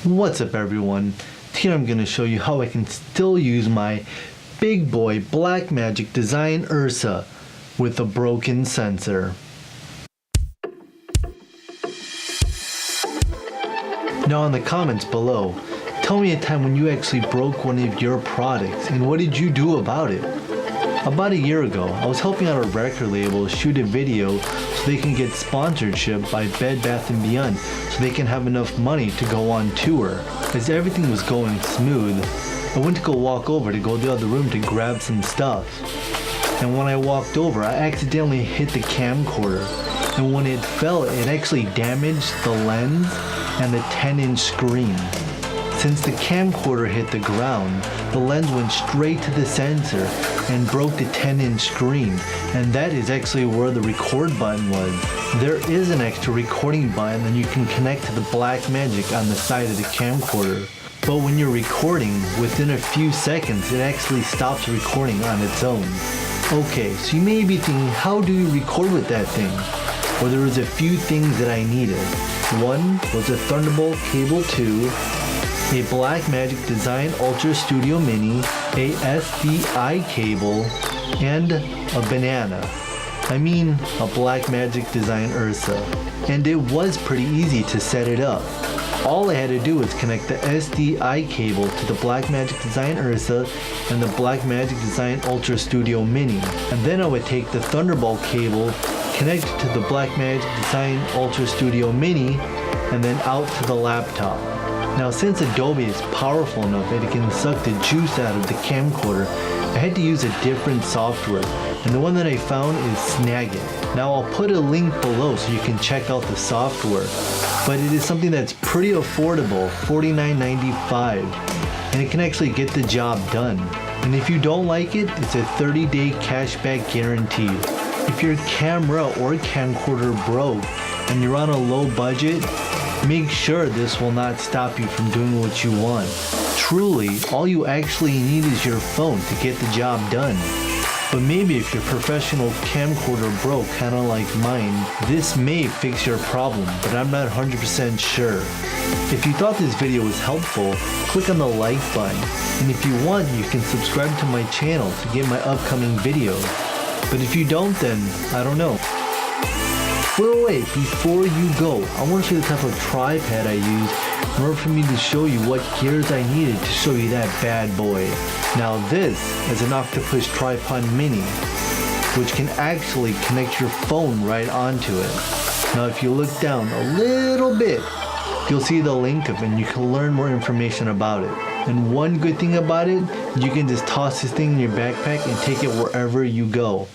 What's up everyone? Here I'm going to show you how I can still use my big boy Blackmagic design Ursa with a broken sensor. Now in the comments below, tell me a time when you actually broke one of your products and what did you do about it? About a year ago, I was helping out a record label shoot a video so they can get sponsorship by Bed Bath & Beyond so they can have enough money to go on tour. As everything was going smooth, I went to go walk over to go to the other room to grab some stuff. And when I walked over, I accidentally hit the camcorder. And when it fell, it actually damaged the lens and the 10-inch screen. Since the camcorder hit the ground, the lens went straight to the sensor and broke the 10-inch screen, and that is actually where the record button was. There is an extra recording button that you can connect to the Blackmagic on the side of the camcorder. But when you're recording, within a few seconds, it actually stops recording on its own. Okay, so you may be thinking, how do you record with that thing? Well, there was a few things that I needed. One was a Thunderbolt cable 2, a Blackmagic Design Ultrastudio Mini, a SDI cable, and a banana. I mean a Blackmagic Design Ursa. And it was pretty easy to set it up. All I had to do was connect the SDI cable to the Blackmagic Design Ursa and the Blackmagic Design Ultrastudio Mini. And then I would take the Thunderbolt cable, connect it to the Blackmagic Design Ultrastudio Mini, and then out to the laptop. Now since Adobe is powerful enough that it can suck the juice out of the camcorder, I had to use a different software, and the one that I found is Snagit. Now I'll put a link below so you can check out the software, but it is something that's pretty affordable, $49.95, and it can actually get the job done. And if you don't like it, it's a 30-day cashback guarantee. If your camera or camcorder broke and you're on a low budget, make sure this will not stop you from doing what you want. Truly, all you actually need is your phone to get the job done. But maybe if your professional camcorder broke, kinda like mine, this may fix your problem, but I'm not 100% sure. If you thought this video was helpful, click on the like button. And if you want, you can subscribe to my channel to get my upcoming videos. But if you don't, then I don't know. Wait, before you go, I want to show you the type of tripod I use in order for me to show you what gears I needed to show you that bad boy. Now this is an Octopus Tripod Mini, which can actually connect your phone right onto it. Now if you look down a little bit, you'll see the link of it and you can learn more information about it. And one good thing about it, you can just toss this thing in your backpack and take it wherever you go.